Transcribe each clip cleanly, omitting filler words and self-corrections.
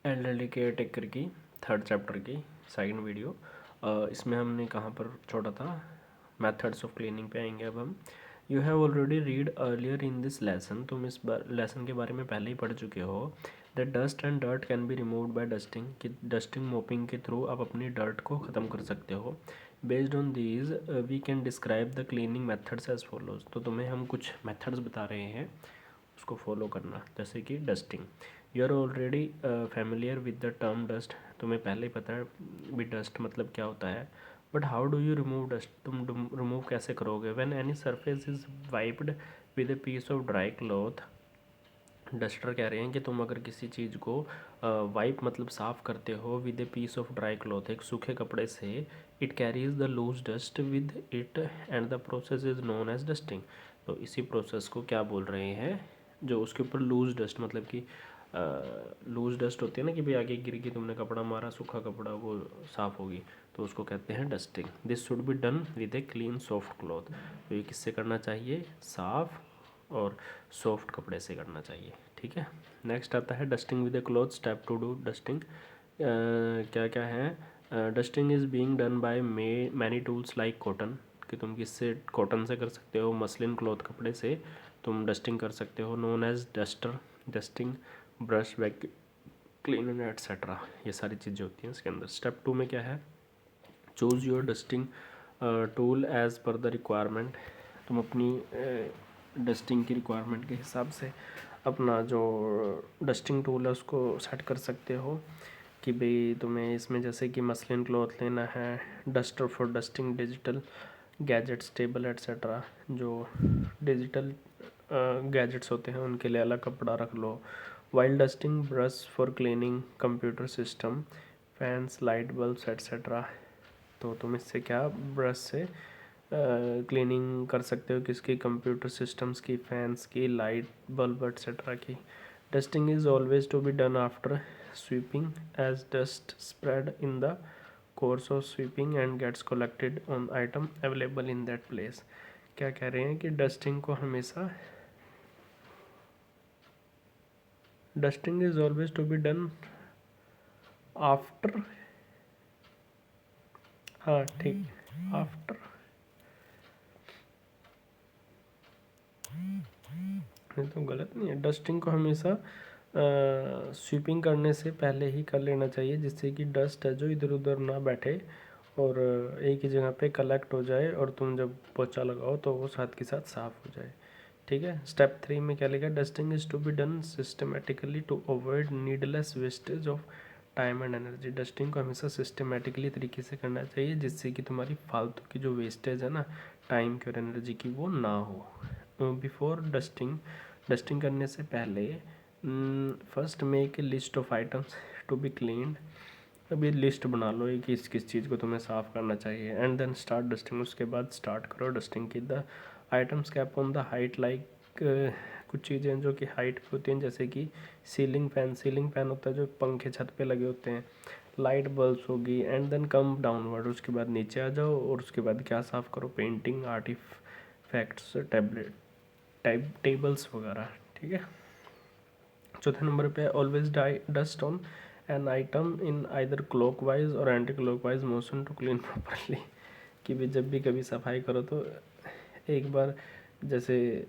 LLD care taker की 3rd chapter की second video. इसमें हमने कहाँ पर छोड़ा था, मेथड्स ऑफ क्लीनिंग पे आएंगे अब हम। You have already read earlier in this lesson, तुम इस लेसन के बारे में पहले ही पढ़ चुके हो। That dust and dirt can be removed by dusting, कि डस्टिंग मोपिंग के थ्रू आप अपनी डर्ट को ख़त्म कर सकते हो। Based on these we can describe the cleaning methods as follows, तो तुम्हें हम कुछ मेथड्स बता रहे हैं, उसको फॉलो करना। जैसे कि dusting, you are already familiar with the term dust, तुम्हें पहले ही पता है भी डस्ट मतलब क्या होता है। But how do you remove dust, तुम रिमूव कैसे करोगे। When any surface is wiped with a piece of dry cloth, duster कह रहे हैं कि तुम अगर किसी चीज़ को वाइप मतलब साफ़ करते हो with a piece of dry cloth, एक सूखे कपड़े से, it carries the loose dust with it and the process is known as dusting. तो इसी प्रोसेस को क्या बोल रहे हैं, जो उसके ऊपर लूज डस्ट मतलब कि लूज डस्ट होती है ना, कि भाई आगे गिर के तुमने कपड़ा मारा, सूखा कपड़ा, वो साफ़ होगी, तो उसको कहते हैं dusting. This should be done with a clean soft cloth, तो ये किससे करना चाहिए, साफ़ और सॉफ्ट कपड़े से करना चाहिए। ठीक है, नेक्स्ट आता है dusting with a cloth, step two do dusting. क्या क्या है, dusting is being done by many tools like cotton, कि तुम किससे, कॉटन से कर सकते हो, मसलिन क्लॉथ कपड़े से तुम डस्टिंग कर सकते हो, known as duster, dusting brush, vacuum cleaner etcetera, ये सारी चीज़ें होती हैं इसके अंदर। स्टेप 2 में क्या है, choose your dusting tool as per the requirement, तुम अपनी डस्टिंग की रिक्वायरमेंट के हिसाब से अपना जो डस्टिंग टूल है उसको सेट कर सकते हो, कि भाई तुम्हें इसमें जैसे कि मसलिन क्लॉथ लेना है, duster for dusting digital gadgets table etcetera, जो डिजिटल गैजेट्स होते हैं उनके लिए अलग कपड़ा रख लो। While dusting brush for cleaning computer system, fans, light bulbs etcetera, तो तुम इससे क्या ब्रश से क्लीनिंग कर सकते हो, किसकी, कंप्यूटर सिस्टम्स की, फैंस की, लाइट बल्ब एट्सेट्रा की। Dusting is always to be done after sweeping as dust spread in the course of sweeping and gets collected on item available in that place. क्या कह रहे हैं कि dusting को हमेशा, dusting is always to be done after, हाँ ठीक, after, तो गलत नहीं है, डस्टिंग को हमेशा स्वीपिंग करने से पहले ही कर लेना चाहिए, जिससे कि डस्ट है जो इधर उधर ना बैठे और एक ही जगह पे कलेक्ट हो जाए, और तुम जब पोछा लगाओ तो वो साथ के साथ साफ़ हो जाए। ठीक है, स्टेप 3 में क्या लिखा, dusting is to be done systematically to avoid needless wastage of time and energy, dusting को हमेशा सिस्टमेटिकली तरीके से करना चाहिए, जिससे कि तुम्हारी फालतू की जो वेस्टेज है ना टाइम की और एनर्जी की, वो ना हो। बिफोर डस्टिंग, डस्टिंग करने से पहले first make a list of items to be cleaned, अभी लिस्ट बना लो कि किस किस चीज़ को तुम्हें साफ़ करना चाहिए। एंड देन स्टार्ट डस्टिंग, उसके बाद स्टार्ट करो डस्टिंग की। The items cap on the height, like कुछ चीज़ें जो कि हाइट पे होती हैं, जैसे कि सीलिंग फैन, सीलिंग फैन होता है जो पंखे छत पे लगे होते हैं, लाइट बल्ब्स होगी। एंड देन कम डाउनवर्ड, उसके बाद नीचे आ जाओ, और उसके बाद क्या साफ़ करो, painting, artifacts, tablet type tables वगैरह। ठीक है, चौथे नंबर पे always dust on an item in either clockwise और anti clockwise motion to clean properly, कि भी जब भी कभी सफाई करो तो एक बार जैसे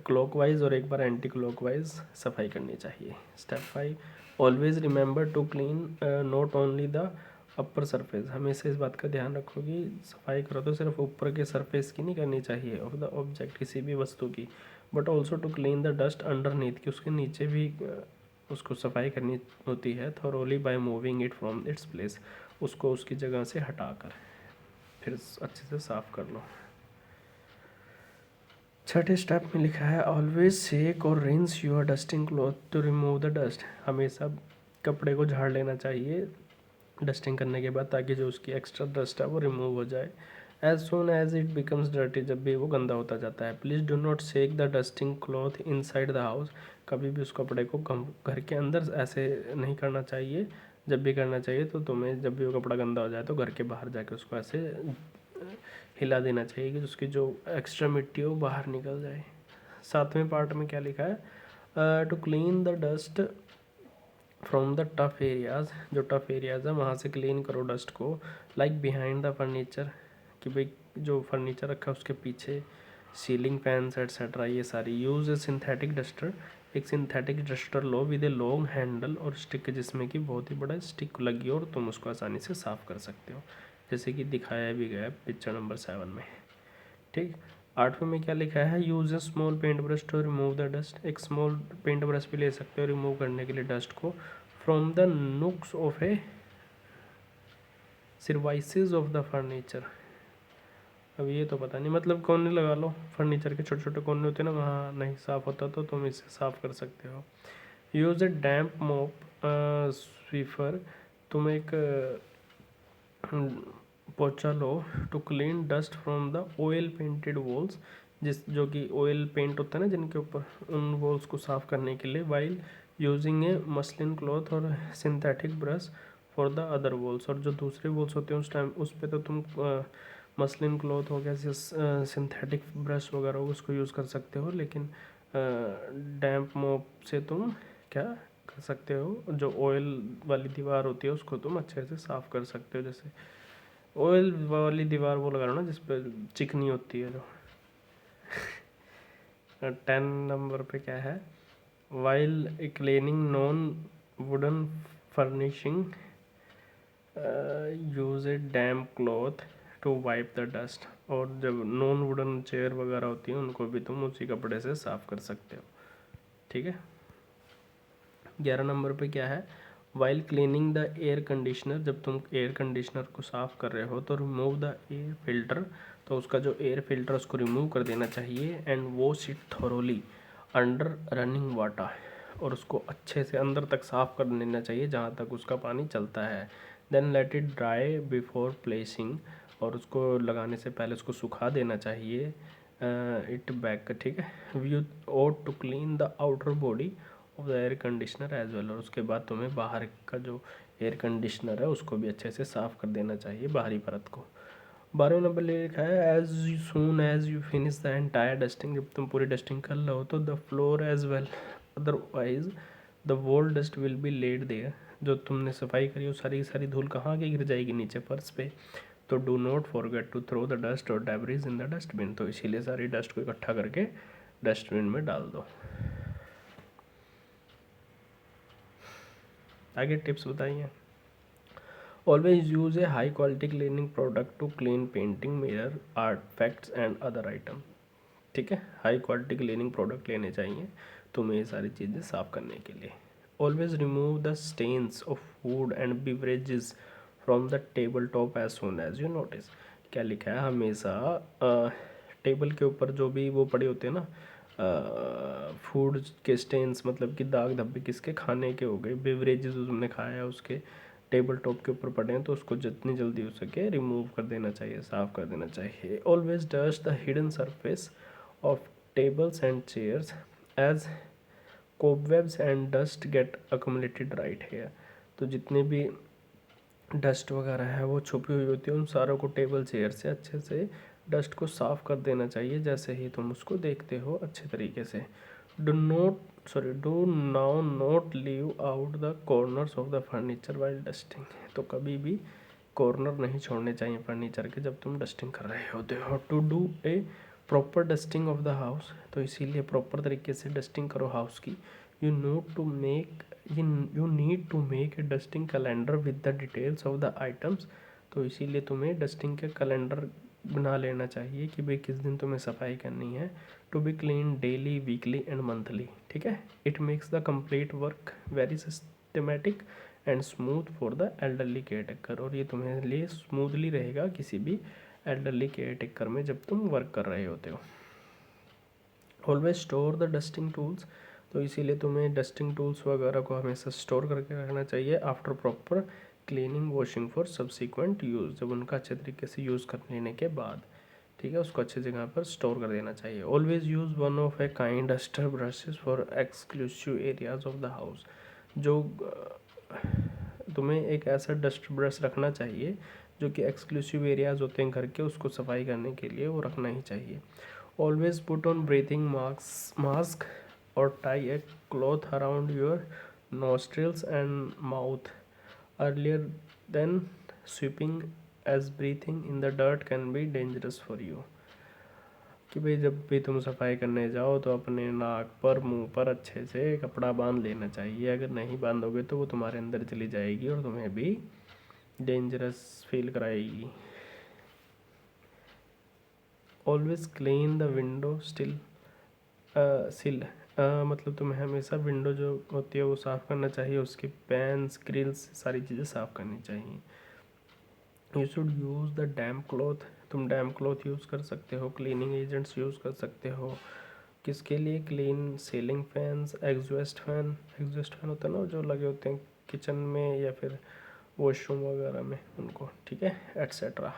क्लॉकवाइज और एक बार एंटी क्लॉकवाइज सफाई करनी चाहिए। Step 5, always remember to clean not only the upper surface, हमेशा इस बात का ध्यान रखो कि सफाई करो तो सिर्फ ऊपर के सरफेस की नहीं करनी चाहिए ऑफ द ऑब्जेक्ट, किसी भी वस्तु की, but also to clean the dust underneath, कि उसके नीचे भी उसको सफाई करनी होती है, thoroughly by moving it from its place, उसको उसकी जगह से हटाकर फिर अच्छे से साफ़ कर लो। छठे स्टेप में लिखा है ऑलवेज शेक और rinse your dusting cloth to remove the dust, हमेशा कपड़े को झाड़ लेना चाहिए डस्टिंग करने के बाद, ताकि जो उसकी एक्स्ट्रा डस्ट है वो रिमूव हो जाए। As soon as it becomes dirty, जब भी वो गंदा होता जाता है। Please do not shake the dusting cloth inside the house, कभी भी उस कपड़े को घर के अंदर ऐसे नहीं करना चाहिए, जब भी करना चाहिए तो तुम्हें जब भी वो कपड़ा गंदा हो जाए तो घर के बाहर जाके उसको ऐसे हिला देना चाहिए, कि उसकी जो एक्स्ट्रा मिट्टी है वो बाहर निकल जाए। सातवें पार्ट में क्या लिखा है, to clean the dust from the tough areas, जो टफ एरियाज है वहाँ से क्लीन करो डस्ट को, लाइक बिहाइंड द फर्नीचर, कि भाई जो फर्नीचर रखा है उसके पीछे, सीलिंग फैंस एटसेट्रा ये सारी। यूज़ ए सिंथेटिक डस्टर, एक synthetic duster low with a long handle और स्टिक, जिसमें कि बहुत ही बड़ा स्टिक लगी हो और तुम उसको आसानी से साफ़ कर सकते हो, जैसे कि दिखाया भी गया है पिक्चर नंबर 7 में। ठीक, 8वें में क्या लिखा है, use a small paint brush to remove the dust, एक स्मॉल पेंट ब्रश भी ले सकते हो रिमूव करने के लिए डस्ट को, from the nooks of a crevices of the furniture. अब ये तो पता नहीं, मतलब कोने लगा लो, फर्नीचर के छोटे छोटे कोने होते हैं ना, वहाँ नहीं साफ़ होता तो तुम इससे साफ़ कर सकते हो। Use a damp mop sweeper, तुम एक पोछा लो to clean dust from the oil painted walls, जो कि ऑयल पेंट होता है ना जिनके ऊपर, उन वॉल्स को साफ़ करने के लिए, while using a muslin cloth और synthetic brush for the other walls, और जो दूसरे वॉल्स होते हैं उस टाइम उस पर तो तुम मसलिन क्लॉथ हो गया, सिंथेटिक ब्रश वगैरह उसको यूज़ कर सकते हो, लेकिन डैम्प मॉप से तुम क्या कर सकते हो, जो ऑयल वाली दीवार होती है उसको तुम अच्छे से साफ़ कर सकते हो। जैसे ऑयल वाली दीवार वो लगा लो ना जिस पर चिकनी होती है जो। 10 नंबर पे क्या है, while cleaning non wooden furnishing use a damp cloth to wipe the dust, और जब नॉन वुडन चेयर वगैरह होती है उनको भी तुम उसी कपड़े से साफ़ कर सकते हो। ठीक है, 11 नंबर पे क्या है, while cleaning the air conditioner, जब तुम एयर कंडीशनर को साफ़ कर रहे हो तो रिमूव द एयर फिल्टर, तो उसका जो एयर फिल्टर उसको रिमूव कर देना चाहिए, and wash it thoroughly under running water, और उसको अच्छे से अंदर तक साफ़ कर लेना चाहिए जहाँ तक उसका पानी चलता है। Then let it dry before placing, और उसको लगाने से पहले उसको सुखा देना चाहिए इट बैक। ठीक है, we ought to clean the outer body of the air conditioner as well, और उसके बाद तुम्हें बाहर का जो एयर कंडीशनर है उसको भी अच्छे से साफ़ कर देना चाहिए, बाहरी परत को। 12वें नंबर ले लिखा है, as soon as you finish the entire dusting, जब तुम पूरी डस्टिंग कर लो तो the floor as well, otherwise the wall dust will be laid there, जो तुमने सफाई करी वो सारी की सारी धूल कहाँ के गिर जाएगी, नीचे फर्श पे। तो do not forget to throw the dust और डेब्रिज इन द डस्टबिन, तो इसीलिए सारी डस्ट को इकट्ठा करके डस्टबिन में डाल दो। आगे टिप्स बताइए। Always use a high quality cleaning product to clean painting, mirror, artifacts and other item. ठीक है, हाई क्वालिटी क्लीनिंग प्रोडक्ट लेने चाहिए तुम्हें ये सारी चीज़ें साफ़ करने के लिए। Always remove the stains of food and beverages from the table top as soon as you notice. क्या लिखा है, हमेशा टेबल के ऊपर जो भी वो पड़े होते हैं ना फूड के स्टेन्स, मतलब कि दाग धब्बे किसके, खाने के हो गए, बेवरेजेस तुमने खाया है उसके टेबल टॉप के ऊपर पड़े हैं तो उसको जितनी जल्दी हो सके रिमूव कर देना चाहिए, साफ़ कर देना चाहिए। Always dust the hidden surface of tables and chairs as cobwebs and dust get accumulated right here, तो जितने भी डस्ट वगैरह है वो छुपी हुई होती है उन सारों को टेबल चेयर से अच्छे से डस्ट को साफ़ कर देना चाहिए जैसे ही तुम उसको देखते हो अच्छे तरीके से। Do now not leave out the corners of the furniture while dusting, तो कभी भी कॉर्नर नहीं छोड़ने चाहिए फर्नीचर के जब तुम डस्टिंग कर रहे होते हो। To do a proper dusting of the house, तो इसीलिए प्रॉपर तरीके से डस्टिंग करो हाउस की। You need to make a dusting calendar with the details of the items, तो इसीलिए तुम्हें डस्टिंग के कैलेंडर बना लेना चाहिए कि भाई किस दिन तुम्हें सफाई करनी है। To be clean daily, weekly and monthly. ठीक है, it makes the complete work very systematic and smooth for the elderly caretaker, और ये तुम्हारे लिए स्मूथली रहेगा किसी भी एल्डरली केयर टेकर में जब तुम वर्क कर रहे होते हो। Always store the dusting tools, तो इसीलिए तुम्हें डस्टिंग टूल्स वगैरह को हमेशा स्टोर करके रखना चाहिए after proper cleaning washing for subsequent use, जब उनका अच्छे तरीके से यूज़ कर लेने के बाद। ठीक है, उसको अच्छे जगह पर स्टोर कर देना चाहिए। Always use one of a kind duster brushes for exclusive areas of the house, जो तुम्हें एक ऐसा डस्ट ब्रश रखना चाहिए जो कि एक्सक्लूसिव एरियाज होते हैं घर के, उसको सफाई करने के लिए वो रखना ही चाहिए। Always put on breathing mask और tie a cloth around your nostrils and mouth earlier than sweeping, as breathing in the dirt can be dangerous for you. कि भाई जब भी तुम सफाई करने जाओ तो अपने नाक पर मुंह पर अच्छे से कपड़ा बांध लेना चाहिए। अगर नहीं बांधोगे तो वो तुम्हारे अंदर चली जाएगी और तुम्हें भी डेंजरस फील कराएगी। ऑलवेज क्लीन द विंडो सिल, मतलब तुम्हें हमेशा विंडो जो होती है वो साफ़ करना चाहिए, उसके पैन्स ग्रिल्स सारी चीज़ें साफ़ करनी चाहिए। You should use the damp cloth, तुम डैम्प क्लॉथ यूज़ कर सकते हो, क्लीनिंग एजेंट्स यूज़ कर सकते हो। किसके लिए? Clean ceiling fans, exhaust fan होता है ना जो लगे होते हैं किचन में या फिर वॉशरूम वगैरह में, उनको, ठीक है, etcetera.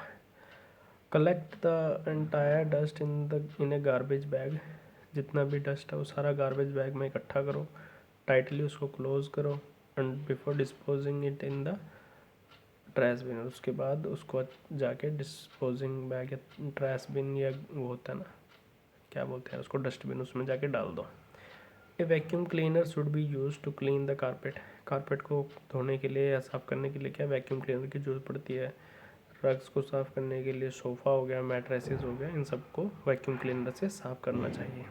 Collect the entire dust in A garbage bag, जितना भी डस्ट है वो सारा गार्बेज बैग में इकट्ठा करो, टाइटली उसको क्लोज करो, and before disposing it in the trash bin, उसके बाद उसको जाके डिस्पोजिंग बैग या ट्रैश बिन या वो होता है ना, क्या बोलते हैं उसको, डस्टबिन, उसमें जाके डाल दो। A vacuum cleaner should be use to clean the carpet, carpet को धोने के लिए या साफ़ करने के लिए क्या वैक्यूम क्लीनर की ज़रूरत पड़ती है। रग्स को साफ़ करने के लिए, सोफ़ा हो गया, मैट्रेसेस हो गया, इन सबको वैक्यूम क्लीनर से साफ़ करना चाहिए।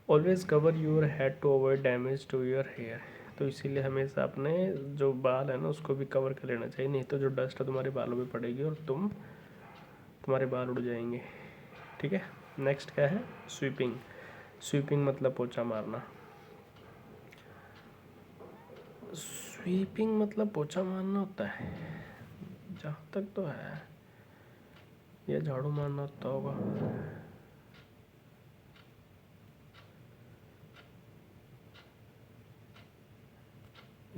Always cover your head to avoid damage to your hair, तो इसीलिए हमेशा अपने जो बाल है ना उसको भी कवर कर लेना चाहिए, नहीं तो जो डस्ट है तुम्हारे बालों में पड़ेगी और तुम्हारे बाल उड़ जाएंगे, ठीक है। नेक्स्ट क्या है? स्वीपिंग। स्वीपिंग मतलब पोछा मारना। स्वीपिंग मतलब पोछा मारना होता है, जहाँ तक तो है, या झाड़ू मारना होता होगा।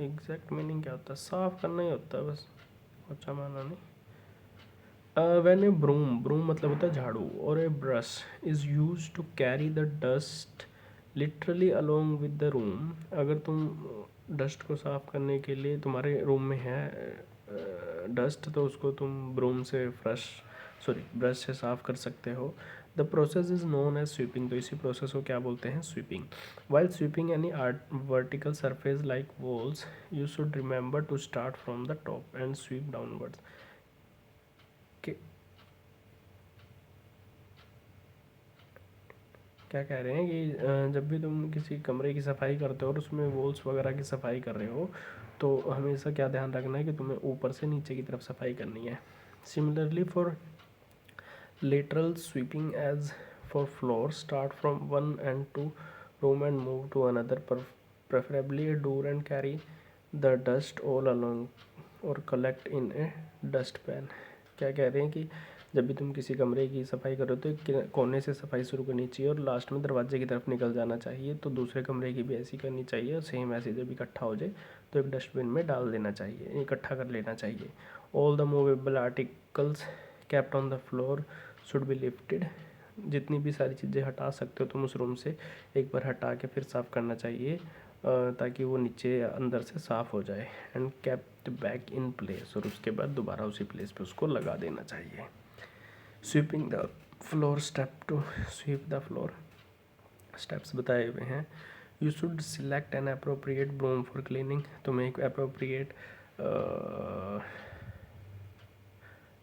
एग्जैक्ट मीनिंग क्या होता है? साफ करना ही होता है बस, पोछा मारना नहीं। व्हेन ए ब्रूम मतलब होता है झाड़ू, और a brush is use to carry the dust literally along with the room, अगर तुम डस्ट को साफ़ करने के लिए तुम्हारे रूम में है डस्ट, तो उसको तुम ब्रश से साफ़ कर सकते हो। The process is known as sweeping, तो इसी प्रोसेस को क्या बोलते हैं? Sweeping. While sweeping any vertical surface like walls, you should remember to start from the top and sweep downwards. क्या कह रहे हैं कि जब भी तुम किसी कमरे की सफाई करते हो और उसमें वॉल्स वगैरह की सफाई कर रहे हो, तो हमेशा क्या ध्यान रखना है कि तुम्हें ऊपर से नीचे की तरफ सफाई करनी है। Similarly for lateral sweeping as for floor, start from one end to room and move to another, preferably a door and carry the dust all along or collect in a dustpan। क्या कह रहे हैं कि जब भी तुम किसी कमरे की सफाई करो तो एक कोने से सफाई शुरू करनी चाहिए और लास्ट में दरवाजे की तरफ निकल जाना चाहिए, तो दूसरे कमरे की भी ऐसी करनी चाहिए और सेम ऐसे जब इकट्ठा हो जाए तो एक डस्टबिन में डाल देना चाहिए, इकट्ठा कर लेना चाहिए। All the movable articles kept on the floor should be lifted, जितनी भी सारी चीज़ें हटा सकते हो तुम उस रूम से, एक बार हटा के फिर साफ़ करना चाहिए ताकि वो नीचे अंदर से साफ़ हो जाए। And kept back in place, और उसके बाद दोबारा उसी प्लेस पे उसको लगा देना चाहिए। Sweeping the floor step, to sweep the floor steps बताए हुए हैं। You should select an appropriate broom for cleaning, तुम्हें एक अप्रोप्रिएट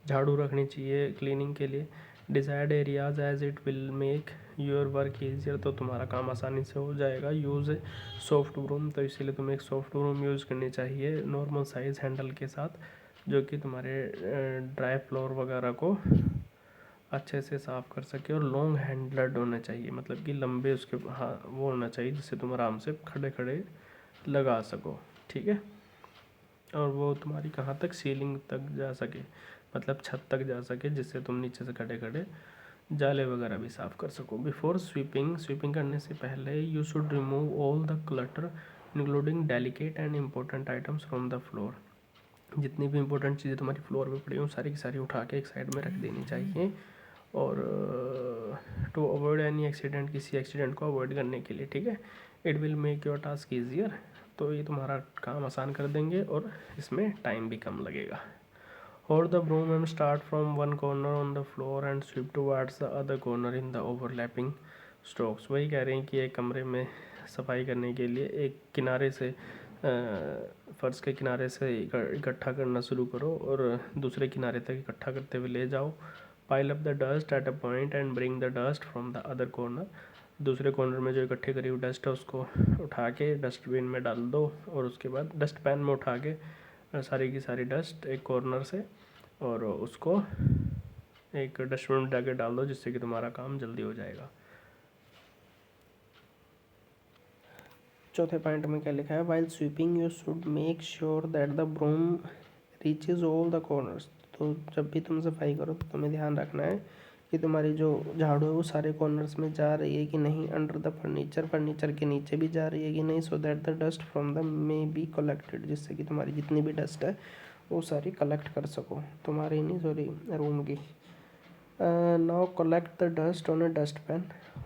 झाड़ू रखनी चाहिए क्लीनिंग के लिए। Desired areas as it will make your work easier, तो तुम्हारा काम आसानी से हो जाएगा। यूज़ सॉफ्ट ब्रूम, तो इसीलिए तुम्हें एक सॉफ्ट ब्रूम यूज़ करनी चाहिए नॉर्मल साइज़ हैंडल के साथ, जो कि तुम्हारे ड्राई फ्लोर वगैरह को अच्छे से साफ़ कर सके। और लॉन्ग हैंडल्ड होना चाहिए, मतलब कि लंबे उसके वो होना चाहिए जिससे तुम आराम से खड़े खड़े लगा सको, ठीक है। और वो तुम्हारी कहाँ तक? सीलिंग तक जा सके, मतलब छत तक जा सके, जिससे तुम नीचे से खड़े खड़े जाले वगैरह भी साफ़ कर सको। बिफोर स्वीपिंग करने से पहले you should remove all the clutter including delicate and important items from the floor, जितनी भी इंपॉर्टेंट चीज़ें तुम्हारी फ्लोर पे पड़ी हो सारी की सारी उठा के एक साइड में रख देनी चाहिए। और टू अवॉइड एनी एक्सीडेंट, किसी एक्सीडेंट को अवॉइड करने के लिए, ठीक है। It will make your task easier, तो ये तुम्हारा काम आसान कर देंगे और इसमें टाइम भी कम लगेगा। और the broom and start from one corner on the floor and sweep towards the other corner in the overlapping strokes. वही कह रहे हैं कि एक कमरे में सफाई करने के लिए एक किनारे से फर्श के किनारे से इकट्ठा करना शुरू करो और दूसरे किनारे तक इकट्ठा करते हुए ले जाओ। Pile up the dust at a point and bring the dust from the other corner. दूसरे कॉर्नर में जो इकट्ठी करी हुई डस्ट है उसको उठा के डस्टबिन में डाल दो और उसके बाद डस्ट पैन में उठा के सारी की सारी डस्ट एक कॉर्नर से और उसको एक डस्टबिन में जाके डाल दो, जिससे कि तुम्हारा काम जल्दी हो जाएगा। चौथे पॉइंट में क्या लिखा है, while sweeping you should make sure that the broom reaches all the corners. तो जब भी तुम सफाई करो तो तुम्हें ध्यान रखना है कि तुम्हारी जो झाड़ू है वो सारे कॉर्नर्स में जा रही है कि नहीं, अंडर द फर्नीचर के नीचे भी जा रही है कि नहीं, so that the dust from the may be collected, जिससे कि तुम्हारी जितनी भी डस्ट है वो सारी कलेक्ट कर सको, तुम्हारी नहीं सॉरी रूम की। Now collect the dust on a dust pan.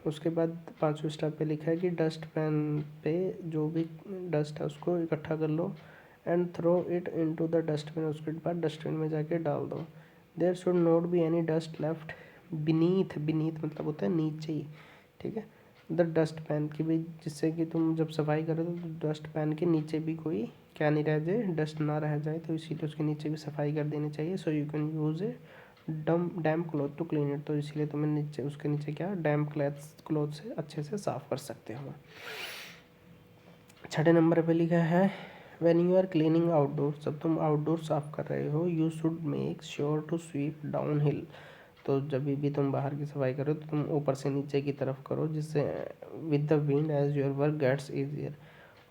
उसके बाद 5वें स्टेप पे लिखा है कि डस्ट पैन पे जो भी डस्ट है उसको इकट्ठा कर लो and throw it into the dustbin. उसके बाद डस्टबिन में जाके डाल दो। There should not be any dust left beneath मतलब होता है नीचे ही, ठीक है, द डस्ट पैन की भी, जिससे कि तुम जब सफाई करो तो डस्ट पैन के नीचे भी कोई क्या नहीं रह जाए, डस्ट ना रह जाए, तो इसीलिए उसके नीचे भी सफाई कर देनी चाहिए। So you can use a damp cloth to clean it. तो इसीलिए तुम्हें नीचे उसके नीचे क्या डैम्प क्लॉथ से अच्छे से साफ़ कर सकते हो। 6 नंबर पे लिखा है when you are cleaning outdoor. जब तुम आउटडोर साफ़ कर रहे हो you should make sure to sweep downhill. तो जब भी तुम बाहर की सफाई करो तो तुम ऊपर से नीचे की तरफ करो, जिससे with the wind as your work gets easier.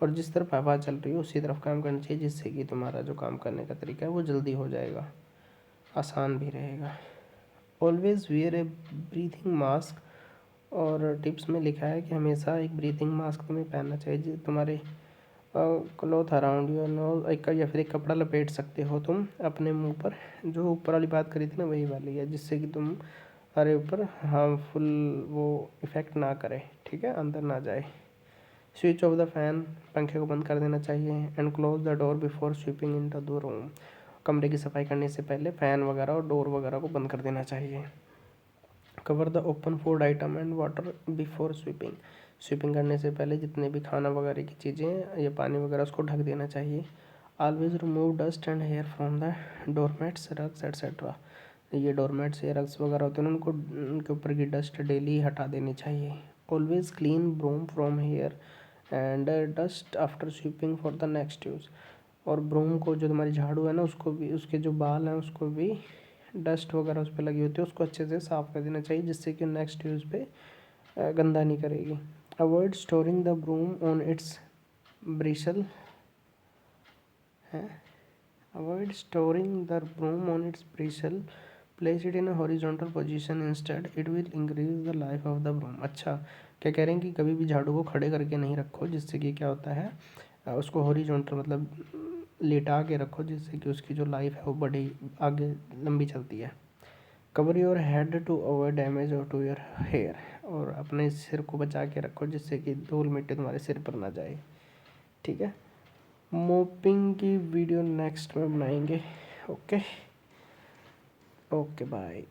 और जिस तरफ हवा चल रही है उसी तरफ काम करना चाहिए, जिससे कि तुम्हारा जो काम करने का तरीका है वो जल्दी हो जाएगा, आसान भी रहेगा। ऑलवेज वियर ए ब्रीथिंग मास्क। और टिप्स में लिखा है कि हमेशा एक ब्रीथिंग मास्क तुम्हें पहनना चाहिए। तुम्हारे क्लॉथ अराउंड योर नोज, एक या फिर एक कपड़ा लपेट सकते हो तुम अपने मुंह पर। जो ऊपर वाली बात करी थी ना वही वाली है, जिससे कि तुम हमारे ऊपर हार्मफुल वो इफ़ेक्ट ना करे, ठीक है, अंदर ना जाए। स्विच ऑफ द फैन, पंखे को बंद कर देना चाहिए। And close the door before sweeping in the room. कमरे की सफाई करने से पहले फ़ैन वगैरह और डोर वगैरह को बंद कर देना चाहिए। Cover the open food item and water before sweeping. Sweeping करने से पहले जितने भी खाना वगैरह की चीज़ें हैं या पानी वगैरह उसको ढक देना चाहिए। Always remove dust and hair from the doormats, rugs etcetera. ये डोरमेट्स या रग्स वगैरह होते हैं उनको, उनके ऊपर की डस्ट डेली हटा देनी चाहिए। Always clean broom from hair and dust after sweeping for the next use. और ब्रूम को, जो तुम्हारी झाड़ू है ना, उसको भी, उसके जो बाल हैं उसको भी डस्ट वगैरह उस पर लगी होती है उसको अच्छे से साफ़ कर देना चाहिए, जिससे कि नेक्स्ट यूज़ पे गंदा नहीं करेगी। Avoid storing the broom on its bristle है। Avoid storing the broom on its bristle, place it in a horizontal position instead, it will increase the life of the broom. अच्छा, क्या कह रहे हैं कि कभी भी झाड़ू को खड़े करके नहीं रखो, जिससे कि क्या होता है उसको हॉरिजॉन्टल मतलब लेटा के रखो, जिससे कि उसकी जो लाइफ है वो बड़ी आगे लंबी चलती है। Cover your head to avoid damage और टू योर हेयर। और अपने सिर को बचा के रखो, जिससे कि धूल मिट्टी तुम्हारे सिर पर ना जाए, ठीक है। मोपिंग की वीडियो नेक्स्ट में बनाएंगे। Okay okay bye.